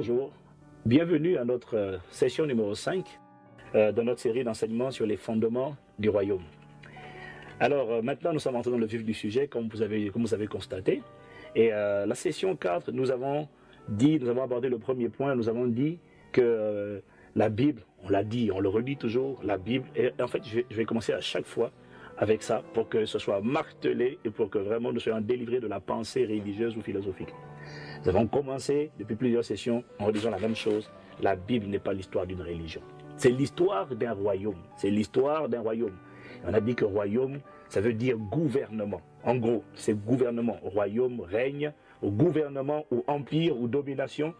Bonjour, bienvenue à notre session numéro 5 de notre série d'enseignements sur les fondements du royaume. Alors maintenant nous sommes entrés dans le vif du sujet comme vous avez constaté. Et la session 4, nous avons abordé le premier point, nous avons dit que la Bible, on l'a dit, on le redit toujours, la Bible, et en fait je vais commencer à chaque fois avec ça pour que ce soit martelé et pour que vraiment nous soyons délivrés de la pensée religieuse ou philosophique. Nous avons commencé depuis plusieurs sessions en redisant la même chose. La Bible n'est pas l'histoire d'une religion. C'est l'histoire d'un royaume. C'est l'histoire d'un royaume. On a dit que royaume, ça veut dire gouvernement. En gros, c'est gouvernement. Royaume, règne, ou gouvernement, ou empire, ou domination,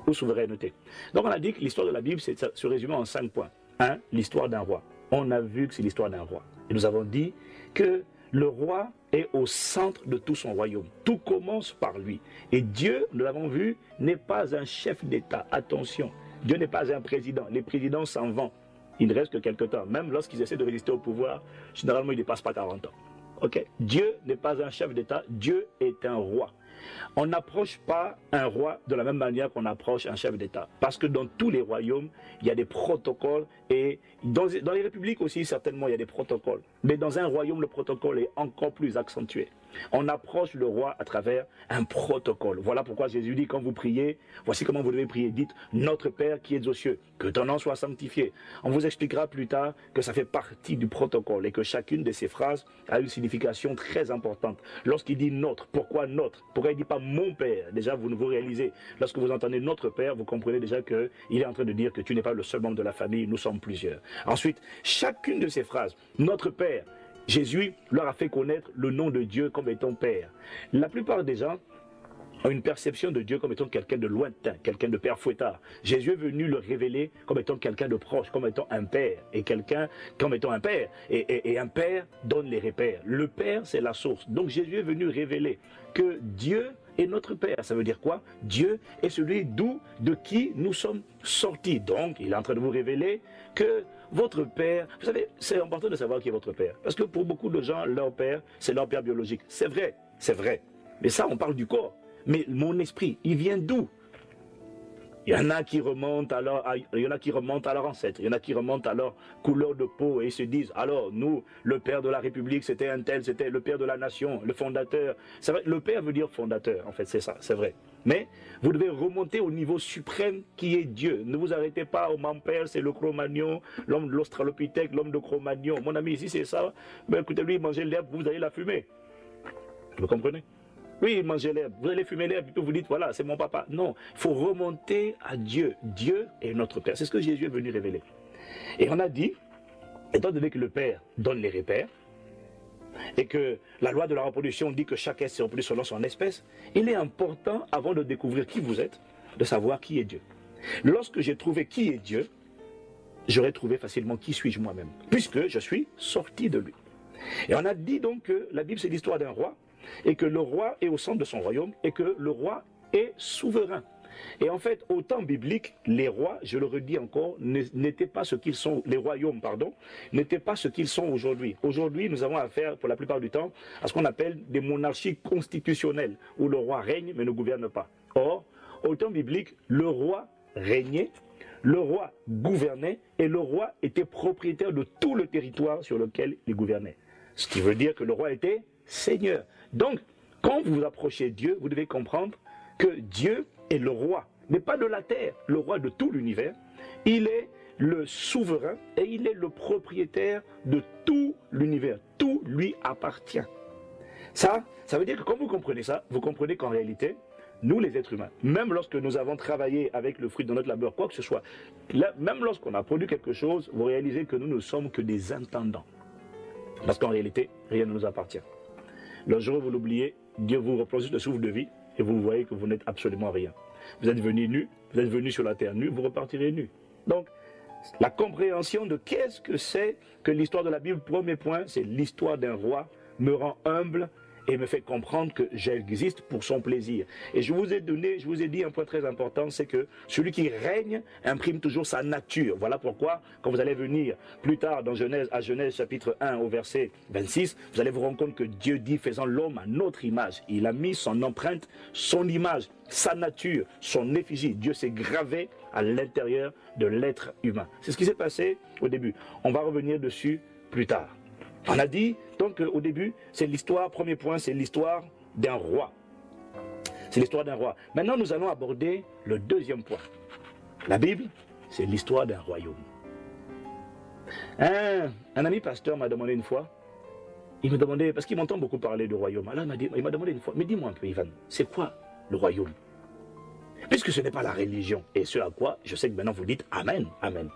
ou souveraineté. Donc on a dit que l'histoire de la Bible se résume en 5 points. 1. L'histoire d'un roi. On a vu que c'est l'histoire d'un roi. Et nous avons dit que le roi est au centre de tout son royaume. Tout commence par lui. Et Dieu, nous l'avons vu, n'est pas un chef d'État. Attention, Dieu n'est pas un président. Les présidents s'en vont. Il ne reste que quelques temps. Même lorsqu'ils essaient de résister au pouvoir, généralement, ils ne dépassent pas 40 ans. Okay? Dieu n'est pas un chef d'État. Dieu est un roi. On n'approche pas un roi de la même manière qu'on approche un chef d'État. Parce que dans tous les royaumes, il y a des protocoles. Et dans les républiques aussi, certainement, il y a des protocoles. Mais dans un royaume, le protocole est encore plus accentué. On approche le roi à travers un protocole. Voilà pourquoi Jésus dit, quand vous priez, voici comment vous devez prier. Dites, notre Père qui es aux cieux, que ton nom soit sanctifié. On vous expliquera plus tard que ça fait partie du protocole et que chacune de ces phrases a une signification très importante. Lorsqu'il dit notre, pourquoi notre? Pourquoi il ne dit pas mon Père? Déjà, vous réalisez, lorsque vous entendez notre Père, vous comprenez déjà qu'il est en train de dire que tu n'es pas le seul membre de la famille, nous sommes plusieurs. Ensuite, chacune de ces phrases, notre Père, Jésus leur a fait connaître le nom de Dieu comme étant Père. La plupart des gens ont une perception de Dieu comme étant quelqu'un de lointain, quelqu'un de père fouettard. Jésus est venu le révéler comme étant quelqu'un de proche, comme étant un père, et quelqu'un comme étant un père. Et un père donne les repères. Le Père, c'est la source. Donc Jésus est venu révéler que Dieu est notre Père. Ça veut dire quoi? Dieu est celui de qui nous sommes sortis. Donc, il est en train de vous révéler que votre père, vous savez, c'est important de savoir qui est votre père. Parce que pour beaucoup de gens, leur père, c'est leur père biologique. C'est vrai, c'est vrai. Mais ça, on parle du corps. Mais mon esprit, il vient d'où? Il y en a qui remontent à leur ancêtre, il y en a qui remontent à leur couleur de peau et ils se disent, alors nous, le père de la République, c'était un tel, c'était le père de la nation, le fondateur. C'est vrai, le père veut dire fondateur, en fait, c'est ça, c'est vrai. Mais vous devez remonter au niveau suprême qui est Dieu. Ne vous arrêtez pas au mon père, c'est le Cro-Magnon, l'homme de l'Australopithèque, l'homme de Cro-Magnon. Mon ami, ici c'est ça, ben, écoutez, lui, mangez l'herbe, vous allez la fumer. Vous comprenez? Oui, mangez l'herbe, vous allez fumer l'herbe, et puis vous dites, voilà, c'est mon papa. Non, il faut remonter à Dieu. Dieu est notre Père. C'est ce que Jésus est venu révéler. Et on a dit, étant donné que le Père donne les repères, et que la loi de la reproduction dit que chaque être se reproduit selon son espèce, il est important, avant de découvrir qui vous êtes, de savoir qui est Dieu. Lorsque j'ai trouvé qui est Dieu, j'aurais trouvé facilement qui suis-je moi-même, puisque je suis sorti de lui. Et on a dit donc que la Bible, c'est l'histoire d'un roi, et que le roi est au centre de son royaume, et que le roi est souverain. Et en fait, au temps biblique, les rois, je le redis encore, n'étaient pas ce qu'ils sont, les royaumes, pardon, n'étaient pas ce qu'ils sont aujourd'hui. Aujourd'hui, nous avons affaire, pour la plupart du temps, à ce qu'on appelle des monarchies constitutionnelles, où le roi règne mais ne gouverne pas. Or, au temps biblique, le roi régnait, le roi gouvernait, et le roi était propriétaire de tout le territoire sur lequel il gouvernait. Ce qui veut dire que le roi était Seigneur. Donc, quand vous vous approchez de Dieu, vous devez comprendre que Dieu est le roi, mais pas de la terre, le roi de tout l'univers. Il est le souverain et il est le propriétaire de tout l'univers. Tout lui appartient. Ça veut dire que quand vous comprenez ça, vous comprenez qu'en réalité, nous les êtres humains, même lorsque nous avons travaillé avec le fruit de notre labeur, quoi que ce soit, là, même lorsqu'on a produit quelque chose, vous réalisez que nous ne sommes que des intendants. Parce qu'en réalité, rien ne nous appartient. Le jour où vous l'oubliez, Dieu vous replonge juste le souffle de vie et vous voyez que vous n'êtes absolument rien. Vous êtes venu nu, vous êtes venu sur la terre nue, vous repartirez nu. Donc, la compréhension de qu'est-ce que c'est que l'histoire de la Bible, premier point, c'est l'histoire d'un roi me rend humble et me fait comprendre que j'existe pour son plaisir. Et je vous ai dit un point très important, c'est que celui qui règne imprime toujours sa nature. Voilà pourquoi, quand vous allez venir plus tard dans à Genèse chapitre 1 au verset 26, vous allez vous rendre compte que Dieu dit, faisant l'homme à notre image. Il a mis son empreinte, son image, sa nature, son effigie. Dieu s'est gravé à l'intérieur de l'être humain. C'est ce qui s'est passé au début. On va revenir dessus plus tard. On a dit, donc, au début, c'est l'histoire, premier point, c'est l'histoire d'un roi. C'est l'histoire d'un roi. Maintenant, nous allons aborder le deuxième point. La Bible, c'est l'histoire d'un royaume. Un ami pasteur m'a demandé une fois, il me demandait, parce qu'il m'entend beaucoup parler du royaume, alors il m'a demandé une fois, mais dis-moi un peu, Ivan, c'est quoi le royaume? Puisque ce n'est pas la religion, et ce à quoi, je sais que maintenant vous dites Amen, Amen.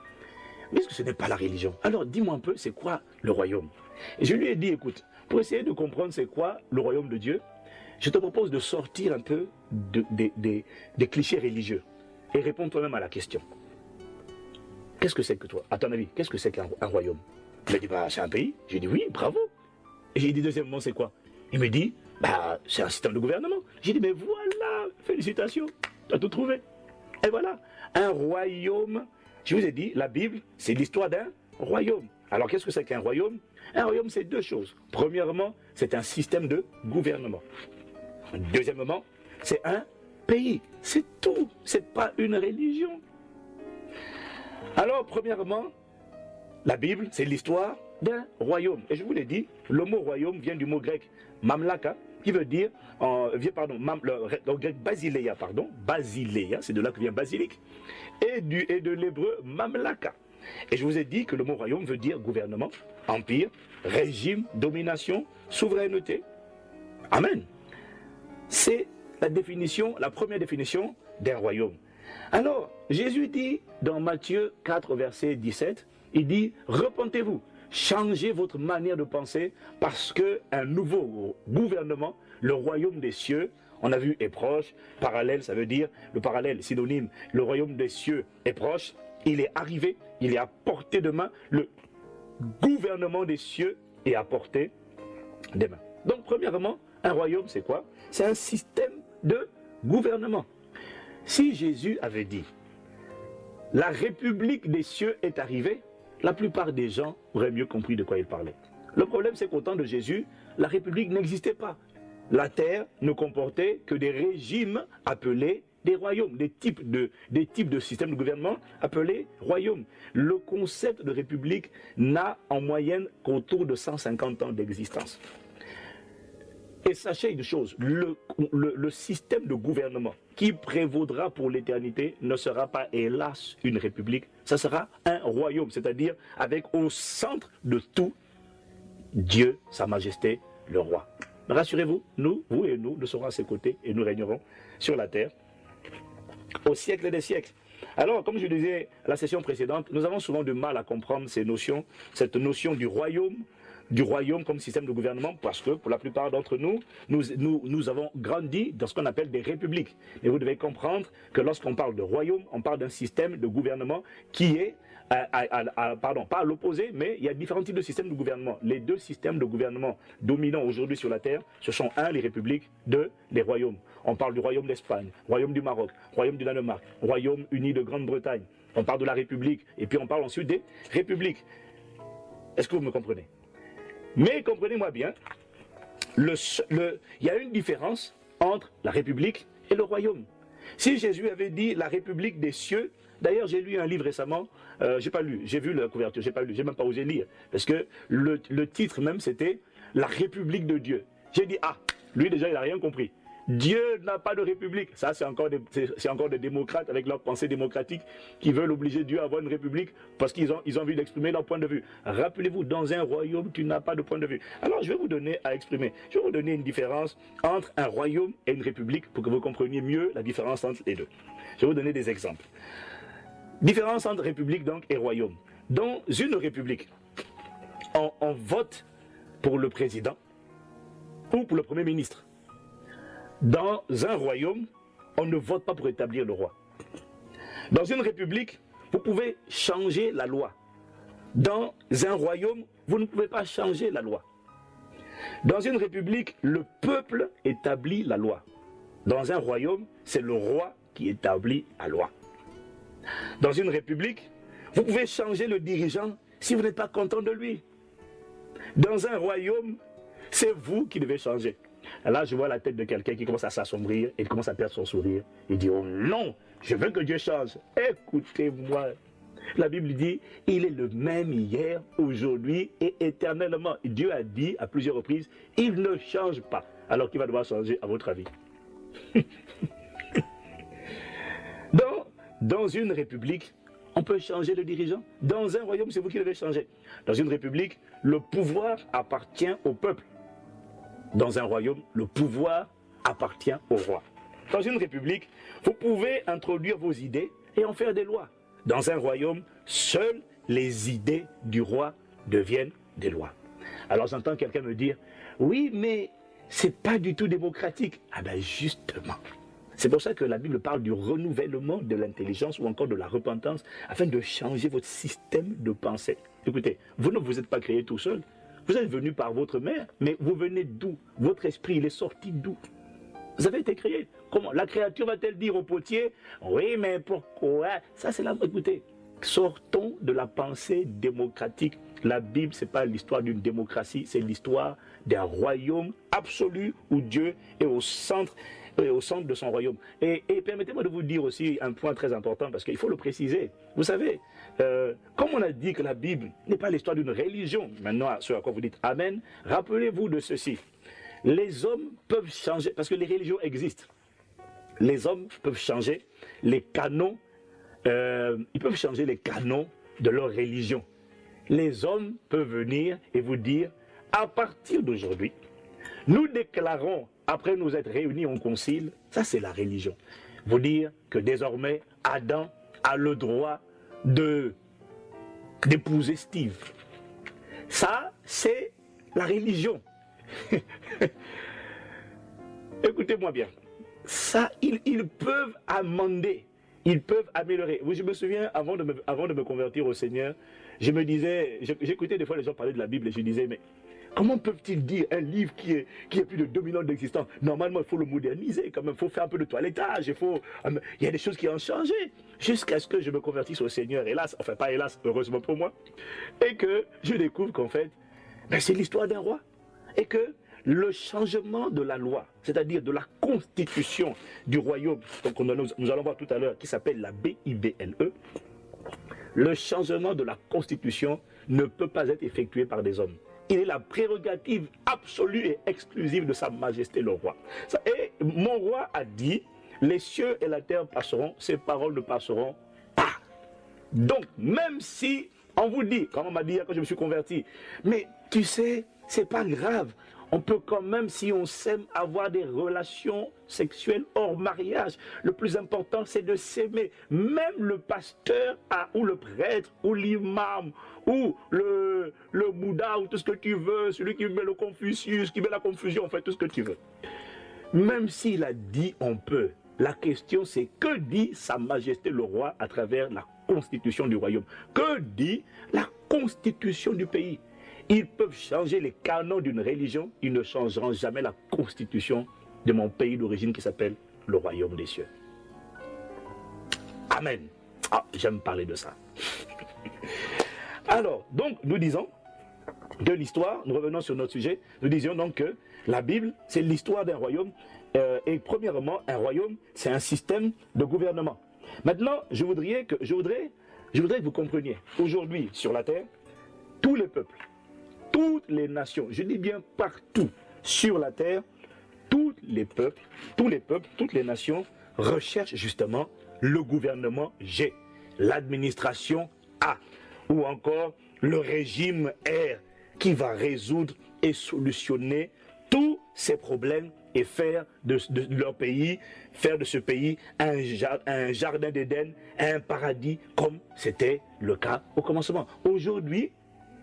Puisque ce n'est pas la religion, alors dis-moi un peu, c'est quoi le royaume? Et je lui ai dit, écoute, pour essayer de comprendre c'est quoi le royaume de Dieu, je te propose de sortir un peu des clichés religieux et répondre toi-même à la question. Qu'est-ce que c'est que toi, à ton avis, qu'est-ce que c'est qu'un royaume? Il m'a dit, bah, c'est un pays. J'ai dit, oui, bravo. Et j'ai dit, deuxièmement, c'est quoi? Il me dit, bah, c'est un système de gouvernement. J'ai dit, mais voilà, félicitations, tu as tout trouvé. Et voilà, un royaume, je vous ai dit, la Bible, c'est l'histoire d'un royaume. Alors, qu'est-ce que c'est qu'un royaume? Un royaume, c'est deux choses. Premièrement, c'est un système de gouvernement. Deuxièmement, c'est un pays. C'est tout. C'est pas une religion. Alors, premièrement, la Bible, c'est l'histoire d'un royaume. Et je vous l'ai dit, le mot royaume vient du mot grec mamlaka, qui veut dire, le grec basileia, basileia, c'est de là que vient basilique, et de l'hébreu mamlaka. Et je vous ai dit que le mot royaume veut dire gouvernement, empire, régime, domination, souveraineté. Amen. C'est la première définition d'un royaume. Alors, Jésus dit dans Matthieu 4, verset 17, il dit, repentez-vous, changez votre manière de penser, parce qu'un nouveau gouvernement, le royaume des cieux, on a vu est proche, parallèle, ça veut dire, le parallèle, synonyme, le royaume des cieux est proche, il est arrivé, il est à portée de main, le gouvernement des cieux est à portée des mains. Donc, premièrement, un royaume, c'est quoi? C'est un système de gouvernement. Si Jésus avait dit, la République des cieux est arrivée, la plupart des gens auraient mieux compris de quoi il parlait. Le problème, c'est qu'au temps de Jésus, la République n'existait pas. La terre ne comportait que des régimes appelés des royaumes, des types de systèmes de gouvernement appelés royaumes. Le concept de république n'a en moyenne qu'autour de 150 ans d'existence. Et sachez une chose, le système de gouvernement qui prévaudra pour l'éternité ne sera pas, hélas, une république, ça sera un royaume, c'est-à-dire avec au centre de tout, Dieu, sa majesté, le roi. Rassurez-vous, vous et nous serons à ses côtés et nous régnerons sur la terre au siècle des siècles. Alors, comme je disais à la session précédente, nous avons souvent du mal à comprendre ces notions, cette notion du royaume comme système de gouvernement, parce que pour la plupart d'entre nous, nous avons grandi dans ce qu'on appelle des républiques. Et vous devez comprendre que lorsqu'on parle de royaume, on parle d'un système de gouvernement qui est, pas à l'opposé, mais il y a différents types de systèmes de gouvernement. Les deux systèmes de gouvernement dominants aujourd'hui sur la Terre, ce sont les républiques, les royaumes. On parle du royaume d'Espagne, royaume du Maroc, royaume du Danemark, royaume uni de Grande-Bretagne. On parle de la République, et puis on parle ensuite des républiques. Est-ce que vous me comprenez? Mais comprenez-moi bien, il y a une différence entre la République et le royaume. Si Jésus avait dit la République des cieux, d'ailleurs j'ai lu un livre récemment, j'ai pas lu, j'ai vu la couverture, j'ai pas lu, j'ai même pas osé lire, parce que le titre même c'était la République de Dieu. J'ai dit, lui déjà il n'a rien compris. Dieu n'a pas de république. Ça, c'est encore des démocrates avec leur pensée démocratique qui veulent obliger Dieu à avoir une république parce qu'ils ont envie d'exprimer leur point de vue. Rappelez-vous, dans un royaume, tu n'as pas de point de vue. Alors, je vais vous donner à exprimer. Je vais vous donner une différence entre un royaume et une république pour que vous compreniez mieux la différence entre les deux. Je vais vous donner des exemples. Différence entre république donc et royaume. Dans une république, on vote pour le président ou pour le premier ministre. Dans un royaume, on ne vote pas pour établir le roi. Dans une république, vous pouvez changer la loi. Dans un royaume, vous ne pouvez pas changer la loi. Dans une république, le peuple établit la loi. Dans un royaume, c'est le roi qui établit la loi. Dans une république, vous pouvez changer le dirigeant si vous n'êtes pas content de lui. Dans un royaume, c'est vous qui devez changer. Là, je vois la tête de quelqu'un qui commence à s'assombrir et commence à perdre son sourire. Il dit, oh non, je veux que Dieu change. Écoutez-moi. La Bible dit, il est le même hier, aujourd'hui et éternellement. Dieu a dit à plusieurs reprises, il ne change pas. Alors qu'il va devoir changer à votre avis. Dans une république, on peut changer le dirigeant. Dans un royaume, c'est vous qui devez changer. Dans une république, le pouvoir appartient au peuple. Dans un royaume, le pouvoir appartient au roi. Dans une république, vous pouvez introduire vos idées et en faire des lois. Dans un royaume, seules les idées du roi deviennent des lois. Alors j'entends quelqu'un me dire, oui, mais c'est pas du tout démocratique. Ah ben justement. C'est pour ça que la Bible parle du renouvellement de l'intelligence ou encore de la repentance afin de changer votre système de pensée. Écoutez, vous ne vous êtes pas créé tout seul. Vous êtes venu par votre mère, mais vous venez d'où? Votre esprit, il est sorti d'où? Vous avez été créé. Comment? La créature va-t-elle dire au potier, oui, mais pourquoi? Ça, c'est la... Écoutez, sortons de la pensée démocratique. La Bible, ce n'est pas l'histoire d'une démocratie, c'est l'histoire d'un royaume absolu où Dieu est au centre de son royaume. Et permettez-moi de vous dire aussi un point très important, parce qu'il faut le préciser. Vous savez, comme on a dit que la Bible n'est pas l'histoire d'une religion, maintenant, ce à quoi vous dites Amen, rappelez-vous de ceci. Les hommes peuvent changer, parce que les religions existent. Les hommes peuvent changer les canons, ils peuvent changer les canons de leur religion. Les hommes peuvent venir et vous dire, à partir d'aujourd'hui, nous déclarons, après nous être réunis en concile, ça c'est la religion, vous dire que désormais, Adam a le droit d'épouser Steve. Ça, c'est la religion. Écoutez-moi bien. Ça, ils peuvent amender, ils peuvent améliorer. Oui, je me souviens, avant de me convertir au Seigneur, je me disais, j'écoutais des fois les gens parler de la Bible et je disais, mais comment peuvent-ils dire un livre qui est plus de 2000 ans d'existence? Normalement, il faut le moderniser quand même, il faut faire un peu de toilettage, il y a des choses qui ont changé. Jusqu'à ce que je me convertisse au Seigneur, hélas, enfin pas hélas, heureusement pour moi, et que je découvre qu'en fait, ben, c'est l'histoire d'un roi. Et que le changement de la loi, c'est-à-dire de la constitution du royaume, donc nous allons voir tout à l'heure, qui s'appelle la BIBLE, le changement de la constitution ne peut pas être effectué par des hommes. Il est la prérogative absolue et exclusive de Sa Majesté le roi. Et mon roi a dit, les cieux et la terre passeront, ces paroles ne passeront pas. Donc, même si on vous dit, comme on m'a dit quand je me suis converti, mais tu sais, c'est pas grave. On peut quand même, si on s'aime, avoir des relations sexuelles hors mariage. Le plus important, c'est de s'aimer. Même le pasteur ou le prêtre ou l'imam ou le Bouddha ou tout ce que tu veux, celui qui met le Confucius, qui met la confusion, en fait, tout ce que tu veux. Même s'il a dit on peut, la question c'est que dit Sa Majesté le roi à travers la constitution du royaume? Que dit la constitution du pays? Ils peuvent changer les canons d'une religion, ils ne changeront jamais la constitution de mon pays d'origine qui s'appelle le royaume des cieux. Amen. Ah, j'aime parler de ça. Alors, donc, nous disons de l'histoire, nous revenons sur notre sujet, nous disions donc que la Bible, c'est l'histoire d'un royaume, et premièrement, un royaume, c'est un système de gouvernement. Maintenant, je voudrais que vous compreniez, aujourd'hui, sur la terre, tous les peuples, toutes les nations, je dis bien partout sur la terre, tous les peuples, toutes les nations recherchent justement le gouvernement G, l'administration A, ou encore le régime R, qui va résoudre et solutionner tous ces problèmes et faire de leur pays, faire de ce pays un jardin d'Éden, un paradis, comme c'était le cas au commencement. Aujourd'hui,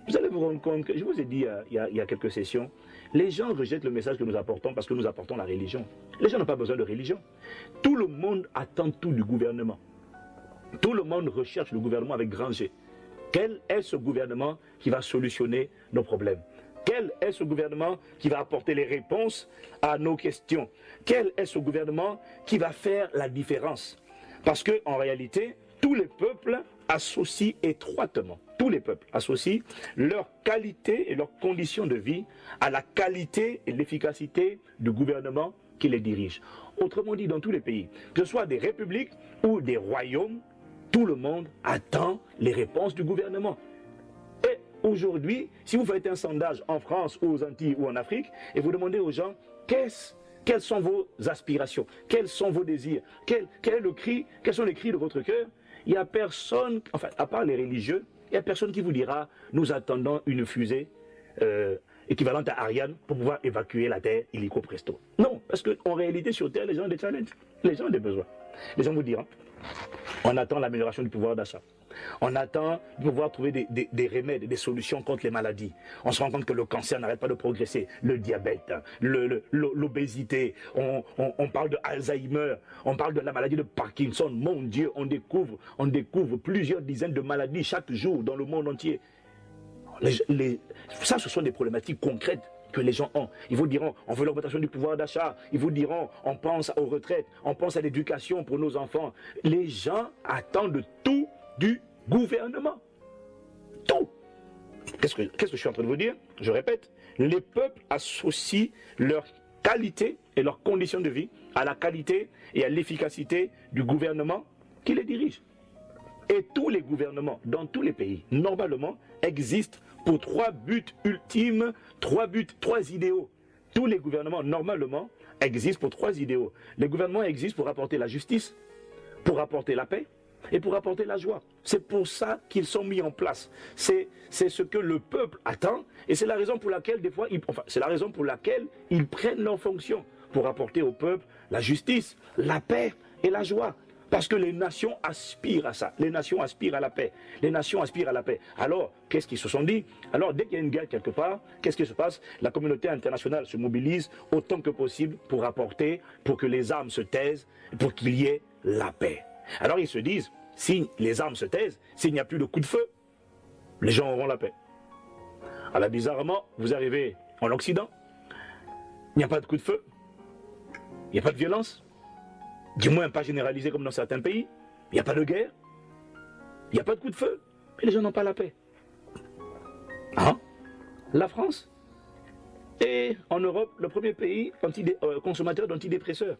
vous allez vous rendre compte que, je vous ai dit il y a quelques sessions, les gens rejettent le message que nous apportons parce que nous apportons la religion. Les gens n'ont pas besoin de religion. Tout le monde attend tout du gouvernement. Tout le monde recherche le gouvernement avec grand G. Quel est ce gouvernement qui va solutionner nos problèmes? Quel est ce gouvernement qui va apporter les réponses à nos questions? Quel est ce gouvernement qui va faire la différence? Parce qu'en réalité, tous les peuples associent étroitement, tous les peuples associent leur qualité et leurs conditions de vie à la qualité et l'efficacité du gouvernement qui les dirige. Autrement dit, dans tous les pays, que ce soit des républiques ou des royaumes, tout le monde attend les réponses du gouvernement. Et aujourd'hui, si vous faites un sondage en France ou aux Antilles ou en Afrique et vous demandez aux gens quelles sont vos aspirations, quels sont vos désirs, quel est le cri, quels sont les cris de votre cœur, il n'y a personne, enfin à part les religieux, il n'y a personne qui vous dira nous attendons une fusée équivalente à Ariane pour pouvoir évacuer la Terre illico presto. Non, parce qu'en réalité sur Terre, les gens ont des challenges, les gens ont des besoins. Les gens vous diront on attend l'amélioration du pouvoir d'achat. On attend de pouvoir trouver des remèdes, des solutions contre les maladies. On se rend compte que le cancer n'arrête pas de progresser, le diabète, l'obésité, on parle de Alzheimer, on parle de la maladie de Parkinson. Mon Dieu, on découvre plusieurs dizaines de maladies chaque jour dans le monde entier. Ça, ce sont des problématiques concrètes que les gens ont. Ils vous diront, on veut l'augmentation du pouvoir d'achat. Ils vous diront, on pense aux retraites, on pense à l'éducation pour nos enfants. Les gens attendent tout du gouvernement. Tout. Qu'est-ce que je suis en train de vous dire? Je répète, les peuples associent leur qualité et leurs conditions de vie à la qualité et à l'efficacité du gouvernement qui les dirige. Et tous les gouvernements, dans tous les pays, normalement, existent pour trois buts ultimes, trois idéaux. Tous les gouvernements, normalement, existent pour trois idéaux. Les gouvernements existent pour apporter la justice, pour apporter la paix et pour apporter la joie. C'est pour ça qu'ils sont mis en place. C'est ce que le peuple attend et c'est la raison pour laquelle, des fois, ils prennent leurs fonctions pour apporter au peuple la justice, la paix et la joie. Parce que les nations aspirent à ça. Les nations aspirent à la paix. Les nations aspirent à la paix. Alors, qu'est-ce qu'ils se sont dit? Alors, dès qu'il y a une guerre quelque part, qu'est-ce qui se passe? La communauté internationale se mobilise autant que possible pour apporter, pour que les armes se taisent, pour qu'il y ait la paix. Alors, ils se disent, si les armes se taisent, s'il n'y a plus de coup de feu, les gens auront la paix. Alors, bizarrement, vous arrivez en Occident, il n'y a pas de coup de feu, il n'y a pas de violence. Du moins pas généralisé comme dans certains pays. Il n'y a pas de guerre. Il n'y a pas de coup de feu. Mais les gens n'ont pas la paix. Hein? La France est en Europe le premier pays consommateur d'antidépresseurs.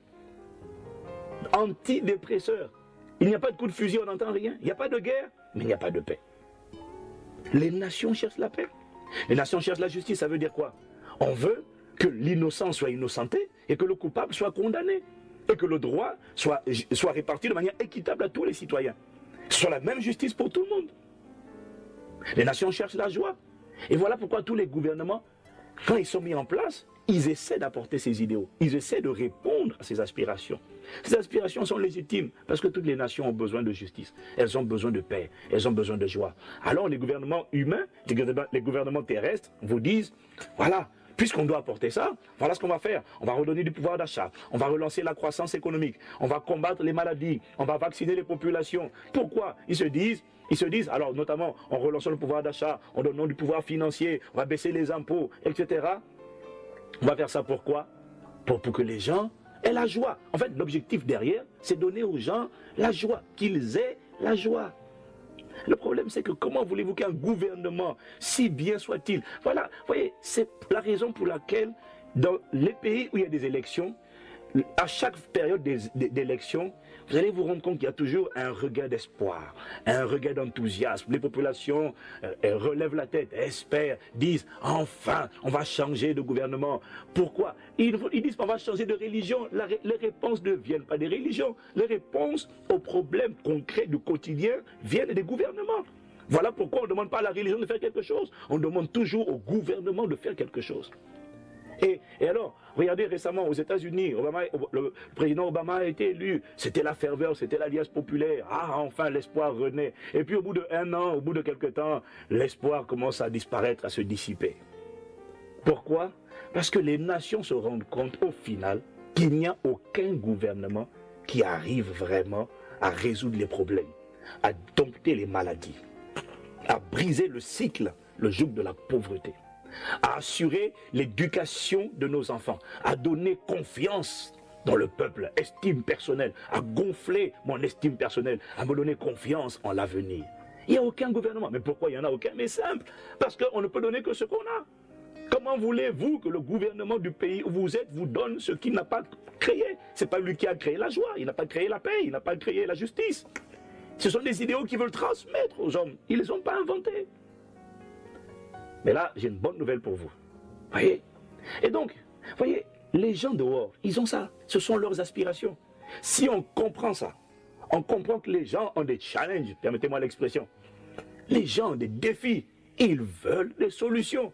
Antidépresseurs. Il n'y a pas de coup de fusil, on n'entend rien. Il n'y a pas de guerre, mais il n'y a pas de paix. Les nations cherchent la paix. Les nations cherchent la justice. Ça veut dire quoi? On veut que l'innocent soit innocenté et que le coupable soit condamné. Et que le droit soit réparti de manière équitable à tous les citoyens. Ce soit la même justice pour tout le monde. Les nations cherchent la joie. Et voilà pourquoi tous les gouvernements, quand ils sont mis en place, ils essaient d'apporter ces idéaux. Ils essaient de répondre à ces aspirations. Ces aspirations sont légitimes parce que toutes les nations ont besoin de justice. Elles ont besoin de paix. Elles ont besoin de joie. Alors les gouvernements humains, les gouvernements terrestres vous disent, voilà, puisqu'on doit apporter ça, voilà ce qu'on va faire. On va redonner du pouvoir d'achat, on va relancer la croissance économique, on va combattre les maladies, on va vacciner les populations. Pourquoi? Ils se disent, alors notamment en relançant le pouvoir d'achat, en donnant du pouvoir financier, on va baisser les impôts, etc. On va faire ça pourquoi? Pour que les gens aient la joie. En fait, l'objectif derrière, c'est donner aux gens la joie, qu'ils aient la joie. Le problème, c'est que comment voulez-vous qu'un gouvernement, si bien soit-il, voilà, vous voyez, c'est la raison pour laquelle dans les pays où il y a des élections, à chaque période d'élection, vous allez vous rendre compte qu'il y a toujours un regain d'espoir, un regain d'enthousiasme. Les populations relèvent la tête, espèrent, disent enfin on va changer de gouvernement. Pourquoi? Ils disent on va changer de religion. Les réponses ne viennent pas des religions. Les réponses aux problèmes concrets du quotidien viennent des gouvernements. Voilà pourquoi on ne demande pas à la religion de faire quelque chose. On demande toujours au gouvernement de faire quelque chose. Et alors, regardez récemment aux États-Unis, le président Obama a été élu. C'était la ferveur, c'était l'alliance populaire. Ah, enfin, l'espoir renaît. Et puis au bout d'1 an, au bout de quelques temps, l'espoir commence à disparaître, à se dissiper. Pourquoi? Parce que les nations se rendent compte au final qu'il n'y a aucun gouvernement qui arrive vraiment à résoudre les problèmes, à dompter les maladies, à briser le cycle, le joug de la pauvreté. à assurer l'éducation de nos enfants, à donner confiance dans le peuple, estime personnelle, à gonfler mon estime personnelle, à me donner confiance en l'avenir. Il n'y a aucun gouvernement. Mais pourquoi il n'y en a aucun? Mais simple, parce qu'on ne peut donner que ce qu'on a. Comment voulez-vous que le gouvernement du pays où vous êtes vous donne ce qu'il n'a pas créé? Ce n'est pas lui qui a créé la joie, il n'a pas créé la paix, il n'a pas créé la justice. Ce sont des idéaux qu'ils veulent transmettre aux hommes. Ils ne les ont pas inventés. Mais là, j'ai une bonne nouvelle pour vous. Voyez? Et donc, voyez, les gens dehors, ils ont ça. Ce sont leurs aspirations. Si on comprend ça, on comprend que les gens ont des challenges, permettez-moi l'expression. Les gens ont des défis. Ils veulent des solutions.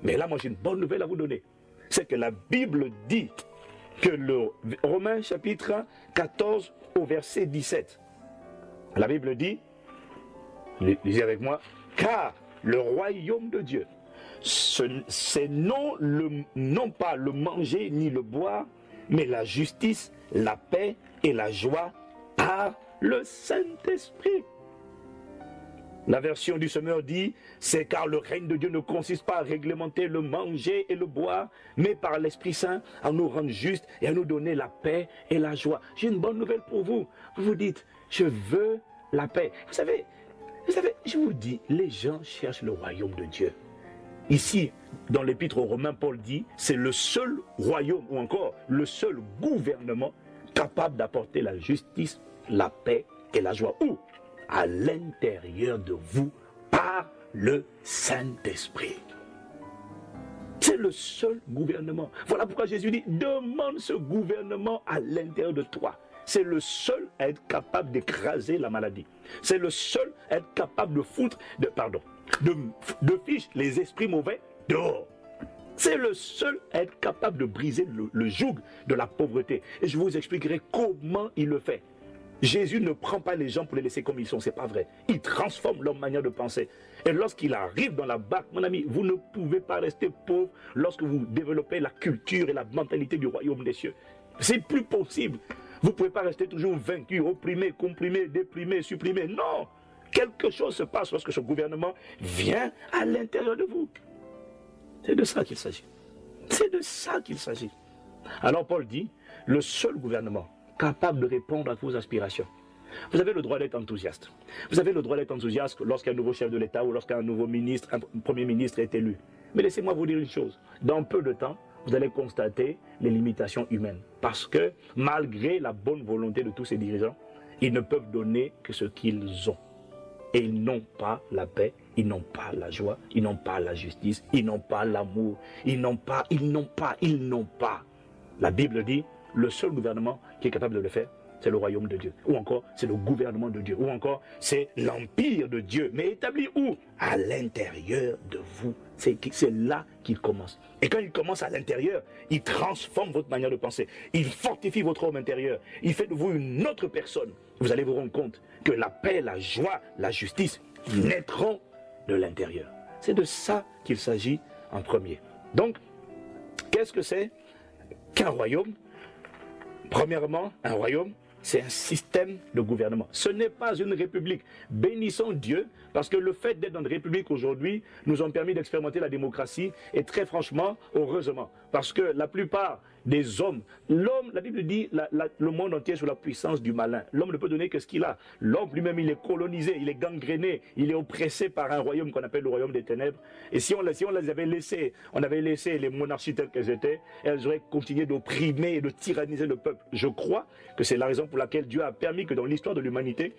Mais là, moi, j'ai une bonne nouvelle à vous donner. C'est que la Bible dit que le Romains chapitre 14 au verset 17. La Bible dit, lisez avec moi, car le royaume de Dieu, c'est non pas le manger ni le boire, mais la justice, la paix et la joie par le Saint-Esprit. La version du Semeur dit, c'est car le règne de Dieu ne consiste pas à réglementer le manger et le boire, mais par l'Esprit Saint à nous rendre justes et à nous donner la paix et la joie. J'ai une bonne nouvelle pour vous. Vous vous dites, je veux la paix. Vous savez, je vous dis, les gens cherchent le royaume de Dieu. Ici, dans l'épître aux Romains, Paul dit, c'est le seul royaume, ou encore le seul gouvernement capable d'apporter la justice, la paix et la joie. Où? À l'intérieur de vous, par le Saint-Esprit. C'est le seul gouvernement. Voilà pourquoi Jésus dit, demande ce gouvernement à l'intérieur de toi. C'est le seul à être capable d'écraser la maladie. C'est le seul à être capable de foutre, de fiche les esprits mauvais dehors. C'est le seul à être capable de briser le joug de la pauvreté. Et je vous expliquerai comment il le fait. Jésus ne prend pas les gens pour les laisser comme ils sont, c'est pas vrai. Il transforme leur manière de penser. Et lorsqu'il arrive dans la barque, mon ami, vous ne pouvez pas rester pauvre lorsque vous développez la culture et la mentalité du royaume des cieux. C'est plus possible. Vous ne pouvez pas rester toujours vaincu, opprimé, comprimé, déprimé, supprimé. Non! Quelque chose se passe lorsque ce gouvernement vient à l'intérieur de vous. C'est de ça qu'il s'agit. C'est de ça qu'il s'agit. Alors Paul dit, le seul gouvernement capable de répondre à vos aspirations. Vous avez le droit d'être enthousiaste. Vous avez le droit d'être enthousiaste lorsqu'un nouveau chef de l'État ou lorsqu'un nouveau ministre, un premier ministre est élu. Mais laissez-moi vous dire une chose. Dans peu de temps, vous allez constater les limitations humaines. Parce que malgré la bonne volonté de tous ces dirigeants, ils ne peuvent donner que ce qu'ils ont. Et ils n'ont pas la paix, ils n'ont pas la joie, ils n'ont pas la justice, ils n'ont pas l'amour, ils n'ont pas. La Bible dit, le seul gouvernement qui est capable de le faire, c'est le royaume de Dieu. Ou encore, c'est le gouvernement de Dieu. Ou encore, c'est l'empire de Dieu. Mais établi où? À l'intérieur de vous. C'est là qu'il commence. Et quand il commence à l'intérieur, il transforme votre manière de penser. Il fortifie votre homme intérieur. Il fait de vous une autre personne. Vous allez vous rendre compte que la paix, la joie, la justice naîtront de l'intérieur. C'est de ça qu'il s'agit en premier. Donc, qu'est-ce que c'est qu'un royaume? Premièrement, un royaume, c'est un système de gouvernement. Ce n'est pas une république. Bénissons Dieu, parce que le fait d'être dans une république aujourd'hui nous ont permis d'expérimenter la démocratie, et très franchement, heureusement. Parce que la plupart des hommes, l'homme, la Bible dit, le monde entier est sous la puissance du malin. L'homme ne peut donner que ce qu'il a. L'homme lui-même, il est colonisé, il est gangréné, il est oppressé par un royaume qu'on appelle le royaume des ténèbres. Et si on les avait laissés, on avait laissé les monarchies telles qu'elles étaient, elles auraient continué d'opprimer et de tyranniser le peuple. Je crois que c'est la raison pour laquelle Dieu a permis que dans l'histoire de l'humanité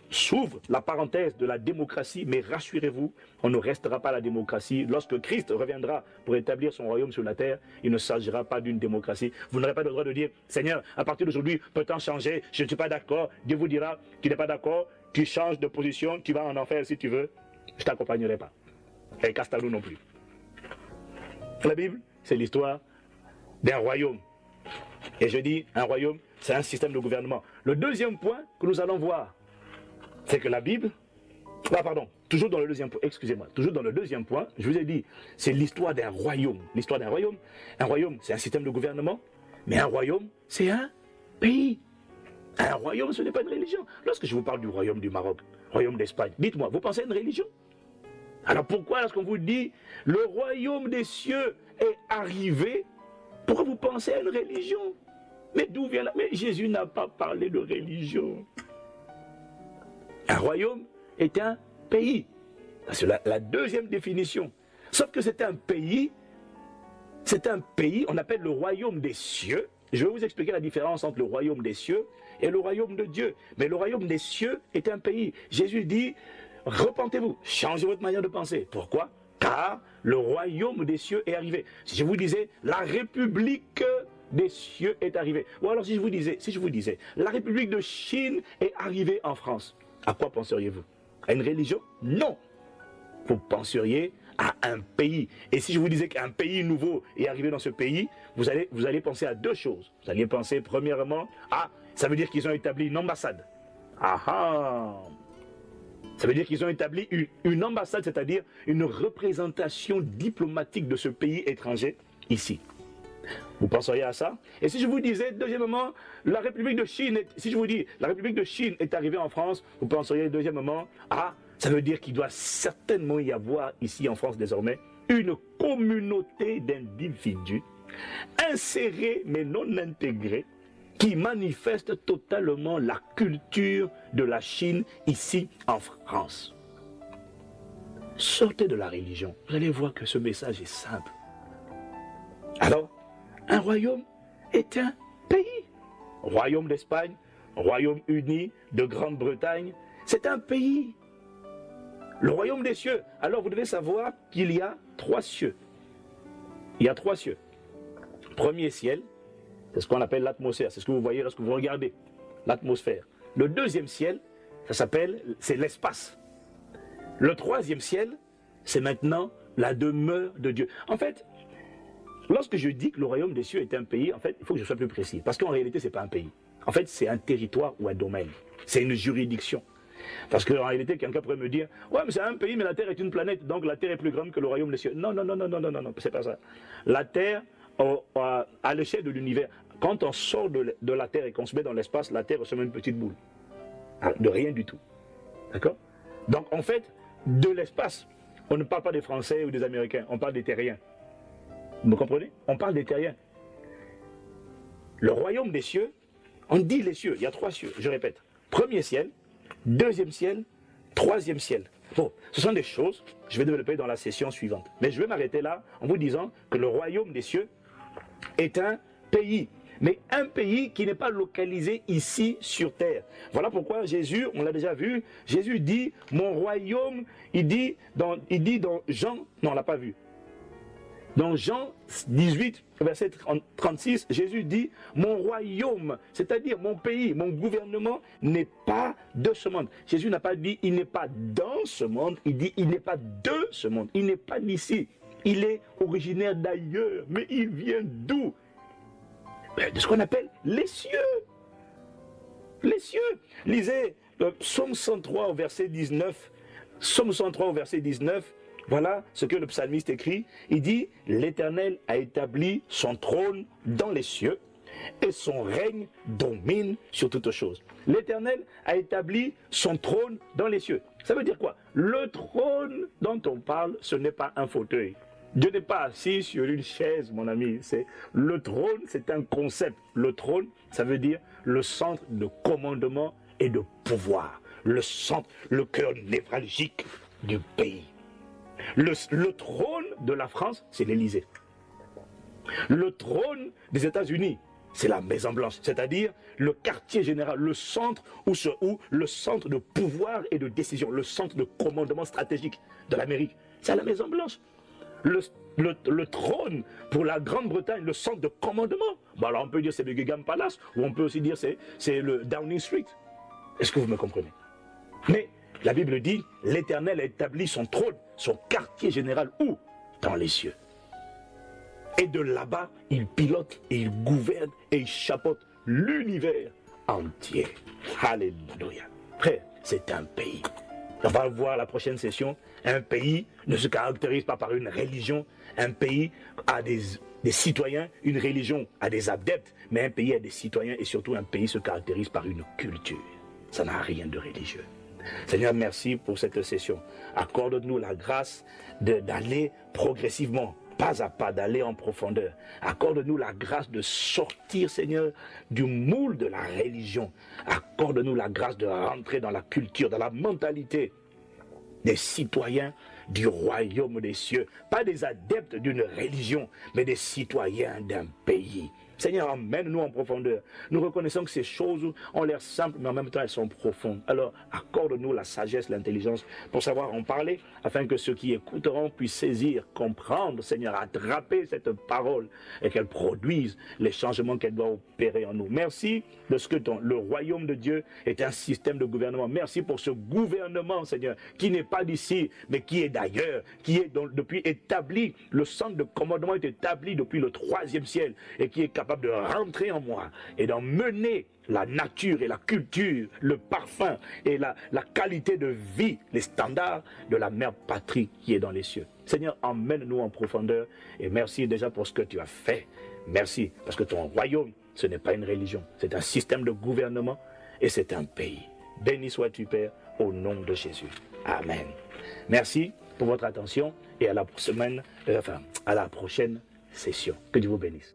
s'ouvre la parenthèse de la démocratie, mais rassurez-vous, on ne restera pas la démocratie. Lorsque Christ reviendra pour établir son royaume sur la terre, il ne s'agira pas d'une démocratie. Vous n'aurez pas le droit de dire, Seigneur, à partir d'aujourd'hui, peut-on changer? Je ne suis pas d'accord. Dieu vous dira, tu n'es pas d'accord, tu changes de position, tu vas en enfer si tu veux. Je ne t'accompagnerai pas. Et Castalou non plus. La Bible, c'est l'histoire d'un royaume. Et je dis, un royaume, c'est un système de gouvernement. Le deuxième point que nous allons voir, c'est que la Bible, toujours dans le deuxième point, excusez-moi, toujours dans le deuxième point, je vous ai dit, c'est l'histoire d'un royaume. L'histoire d'un royaume. Un royaume, c'est un système de gouvernement, mais un royaume, c'est un pays. Un royaume, ce n'est pas une religion. Lorsque je vous parle du royaume du Maroc, royaume d'Espagne, dites-moi, vous pensez à une religion? Alors pourquoi est-ce qu'on vous dit le royaume des cieux est arrivé? Pourquoi vous pensez à une religion? Mais d'où vient là? Mais Jésus n'a pas parlé de religion. Un royaume est un pays. C'est la deuxième définition. Sauf que c'est un pays, on appelle le royaume des cieux. Je vais vous expliquer la différence entre le royaume des cieux et le royaume de Dieu. Mais le royaume des cieux est un pays. Jésus dit, repentez-vous, changez votre manière de penser. Pourquoi? Car le royaume des cieux est arrivé. Si je vous disais, la République des cieux est arrivée. Ou alors si je vous disais, la République de Chine est arrivée en France. À quoi penseriez-vous? À une religion? Non. Vous penseriez à un pays. Et si je vous disais qu'un pays nouveau est arrivé dans ce pays, vous allez penser à deux choses. Vous allez penser premièrement, ça veut dire qu'ils ont établi une ambassade. Ça veut dire qu'ils ont établi une ambassade, c'est-à-dire une représentation diplomatique de ce pays étranger ici. Vous penseriez à ça? Et si je vous disais, deuxièmement, la République de Chine, si je vous dis, la République de Chine est arrivée en France, vous penseriez deuxièmement, ça veut dire qu'il doit certainement y avoir ici en France désormais une communauté d'individus insérés mais non intégrés qui manifestent totalement la culture de la Chine ici en France. Sortez de la religion, vous allez voir que ce message est simple. Alors, un royaume est un pays. Royaume d'Espagne, Royaume-Uni, de Grande-Bretagne, c'est un pays. Le royaume des cieux. Alors vous devez savoir qu'il y a 3 cieux. Il y a 3 cieux. Premier ciel, c'est ce qu'on appelle l'atmosphère. C'est ce que vous voyez lorsque vous regardez. L'atmosphère. Le deuxième ciel, c'est l'espace. Le troisième ciel, c'est maintenant la demeure de Dieu. En fait, lorsque je dis que le royaume des cieux est un pays, en fait, il faut que je sois plus précis. Parce qu'en réalité, ce n'est pas un pays. En fait, c'est un territoire ou un domaine. C'est une juridiction. Parce qu'en réalité, quelqu'un pourrait me dire, ouais, mais c'est un pays, mais la Terre est une planète, donc la Terre est plus grande que le royaume des cieux. Non, c'est pas ça. La Terre, à l'échelle de l'univers, quand on sort de la Terre et qu'on se met dans l'espace, la Terre ressemble à une petite boule. De rien du tout. D'accord? Donc, en fait, de l'espace, on ne parle pas des Français ou des Américains, on parle des terriens. Vous me comprenez? On parle des terriens. Le royaume des cieux, on dit les cieux, il y a 3 cieux, je répète. Premier ciel, deuxième ciel, troisième ciel. Bon, ce sont des choses que je vais développer dans la session suivante. Mais je vais m'arrêter là en vous disant que le royaume des cieux est un pays. Mais un pays qui n'est pas localisé ici sur terre. Voilà pourquoi Jésus, on l'a déjà vu, Jésus dit, mon royaume, il dit dans Jean, non on ne l'a pas vu. Dans Jean 18, verset 36, Jésus dit, mon royaume, c'est-à-dire mon pays, mon gouvernement n'est pas de ce monde. Jésus n'a pas dit, il n'est pas dans ce monde, il dit, il n'est pas de ce monde, il n'est pas d'ici. Il est originaire d'ailleurs, mais il vient d'où? De ce qu'on appelle les cieux. Les cieux. Lisez Psaume 103 au verset 19. Psaume 103 au verset 19. Voilà ce que le psalmiste écrit. Il dit, l'Éternel a établi son trône dans les cieux et son règne domine sur toutes choses. L'Éternel a établi son trône dans les cieux. Ça veut dire quoi? Le trône dont on parle, ce n'est pas un fauteuil. Dieu n'est pas assis sur une chaise, mon ami. Le trône, c'est un concept. Le trône, ça veut dire le centre de commandement et de pouvoir. Le centre, le cœur névralgique du pays. Le trône de la France, c'est l'Élysée. Le trône des États-Unis, c'est la Maison Blanche, c'est-à-dire le quartier général, le centre où le centre de pouvoir et de décision, le centre de commandement stratégique de l'Amérique, c'est à la Maison Blanche. Le trône pour la Grande-Bretagne, le centre de commandement, alors on peut dire c'est le Buckingham Palace, ou on peut aussi dire c'est le Downing Street. Est-ce que vous me comprenez? Mais la Bible dit, l'Éternel a établi son trône, son quartier général, où? Dans les cieux. Et de là-bas, il pilote et il gouverne et il chapeaute l'univers entier. Alléluia. Frère, c'est un pays. On va voir la prochaine session. Un pays ne se caractérise pas par une religion. Un pays a des citoyens, une religion a des adeptes, mais un pays a des citoyens et surtout un pays se caractérise par une culture. Ça n'a rien de religieux. Seigneur, merci pour cette session. Accorde-nous la grâce d'aller progressivement, pas à pas, d'aller en profondeur. Accorde-nous la grâce de sortir, Seigneur, du moule de la religion. Accorde-nous la grâce de rentrer dans la culture, dans la mentalité des citoyens du royaume des cieux. Pas des adeptes d'une religion, mais des citoyens d'un pays. Seigneur, emmène-nous en profondeur. Nous reconnaissons que ces choses ont l'air simples, mais en même temps, elles sont profondes. Alors, accorde-nous la sagesse, l'intelligence pour savoir en parler, afin que ceux qui écouteront puissent saisir, comprendre, Seigneur, attraper cette parole et qu'elle produise les changements qu'elle doit opérer en nous. Merci de ce que le royaume de Dieu est un système de gouvernement. Merci pour ce gouvernement, Seigneur, qui n'est pas d'ici, mais qui est d'ailleurs, qui est depuis établi. Le centre de commandement est établi depuis le 3e ciel et qui est capable de rentrer en moi et d'en mener la nature et la culture, le parfum et la qualité de vie, les standards de la mère patrie qui est dans les cieux. Seigneur, emmène-nous en profondeur et merci déjà pour ce que tu as fait. Merci parce que ton royaume, ce n'est pas une religion, c'est un système de gouvernement et c'est un pays. Béni sois-tu, Père, au nom de Jésus. Amen. Merci pour votre attention et à la prochaine session. Que Dieu vous bénisse.